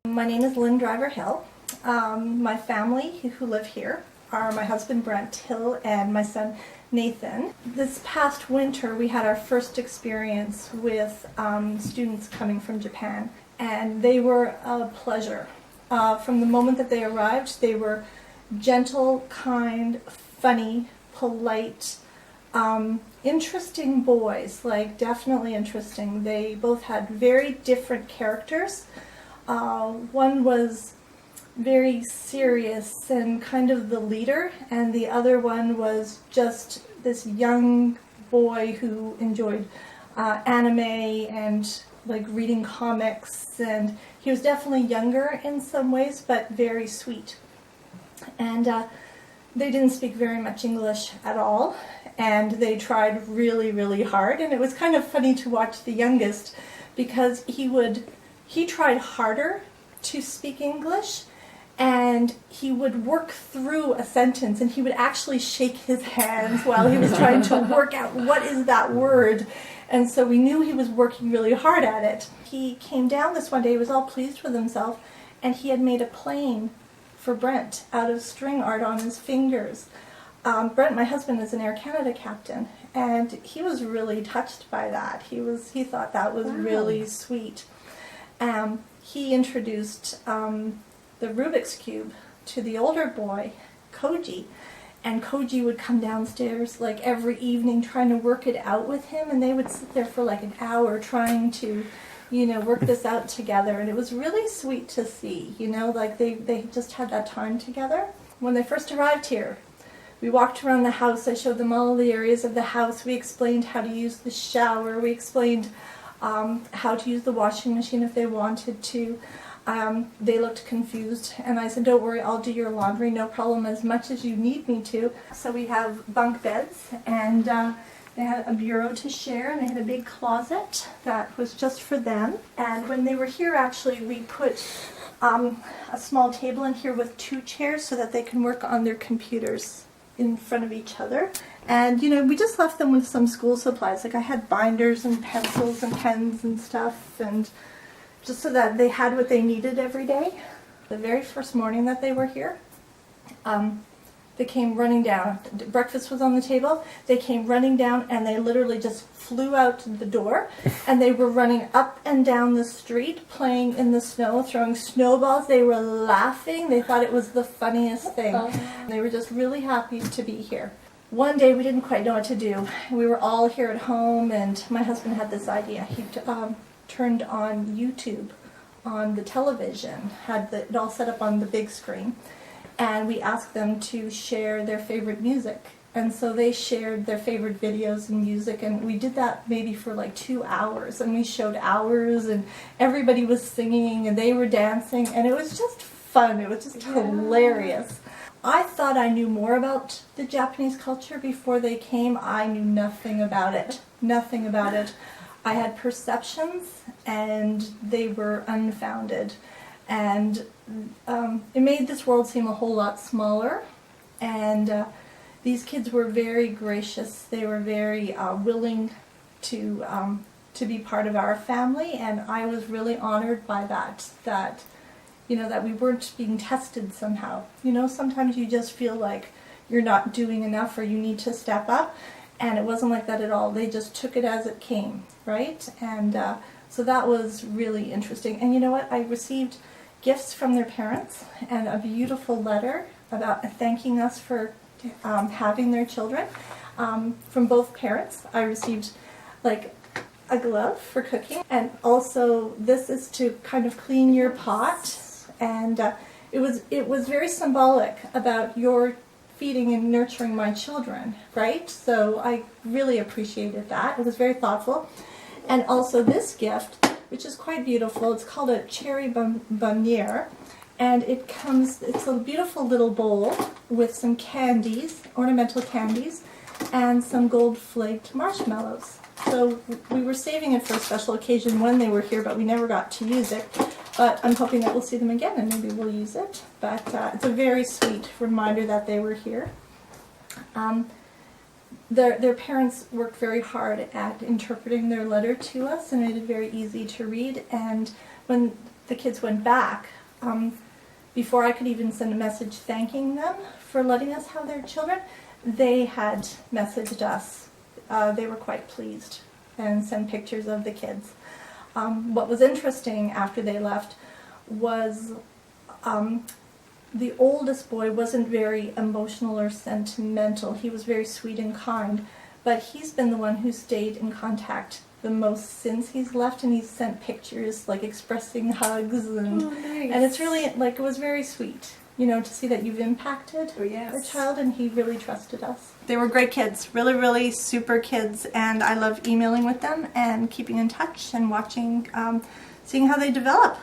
My name is Lynn Driver Hill. My family who live here are my husband Brent Hill and my son Nathan. This past winter we had our first experience with students coming from Japan, and they were a pleasure. From the moment that they arrived, they were gentle, kind, funny, polite, interesting boys, like definitely interesting. They both had very different characters. One was very serious and kind of the leader, and the other one was just this young boy who enjoyed anime and like reading comics, and he was definitely younger in some ways but very sweet. And they didn't speak very much English at all, and they tried really, really hard, and it was kind of funny to watch the youngest because he tried harder to speak English, and he would work through a sentence, and he would actually shake his hands while he was trying to work out what is that word. And so we knew he was working really hard at it. He came down this one day, he was all pleased with himself, and he had made a plane for Brent out of string art on his fingers. Brent, my husband, is an Air Canada captain, and he was really touched by that. He thought that was really sweet. He introduced the Rubik's Cube to the older boy, Koji, and Koji would come downstairs like every evening trying to work it out with him, and they would sit there for like an hour trying to, work this out together, and it was really sweet to see, like they just had that time together. When they first arrived here, we walked around the house, I showed them all the areas of the house, we explained how to use the shower, we explained how to use the washing machine if they wanted to. They looked confused, and I said, don't worry, I'll do your laundry, no problem, as much as you need me to. So we have bunk beds, and they had a bureau to share, and they had a big closet that was just for them. And when they were here, actually, we put a small table in here with 2 chairs so that they can work on their computers in front of each other. And we just left them with some school supplies, like I had binders and pencils and pens and stuff, and just so that they had what they needed every day. The very first morning that they were here, they came running down. Breakfast was on the table. They came running down, and they literally just flew out the door, and they were running up and down the street, playing in the snow, throwing snowballs. They were laughing. They thought it was the funniest thing. They were just really happy to be here. One day we didn't quite know what to do. We were all here at home, and my husband had this idea. He turned on YouTube on the television, had it all set up on the big screen, and we asked them to share their favorite music. And so they shared their favorite videos and music, and we did that maybe for like 2 hours, and we showed hours, and everybody was singing and they were dancing, and it was just fun. It was just hilarious. I thought I knew more about the Japanese culture before they came. I knew nothing about it. Nothing about it. I had perceptions, and they were unfounded. And it made this world seem a whole lot smaller. And these kids were very gracious. They were very willing to be part of our family, and I was really honored by that. That we weren't being tested somehow. Sometimes you just feel like you're not doing enough or you need to step up, and it wasn't like that at all. They just took it as it came, right? And so that was really interesting. And you know what? I received gifts from their parents and a beautiful letter about thanking us for having their children. From both parents, I received like a glove for cooking, and also this is to kind of clean your pot. And it was very symbolic about your feeding and nurturing my children, right? So I really appreciated that. It was very thoughtful. And also this gift, which is quite beautiful, it's called a cherry bonniere, and it's a beautiful little bowl with some candies, ornamental candies, and some gold-flaked marshmallows. So we were saving it for a special occasion when they were here, but we never got to use it. But I'm hoping that we'll see them again, and maybe we'll use it. But it's a very sweet reminder that they were here. their parents worked very hard at interpreting their letter to us and made it very easy to read. And when the kids went back, before I could even send a message thanking them for letting us have their children, they had messaged us. They were quite pleased and sent pictures of the kids. What was interesting after they left was the oldest boy wasn't very emotional or sentimental. He was very sweet and kind, but he's been the one who stayed in contact the most since he's left, and he's sent pictures like expressing hugs and nice. And it's really like it was very sweet, you know, to see that you've impacted a child, and he really trusted us. They were great kids, really, really super kids, and I love emailing with them and keeping in touch and watching, seeing how they develop.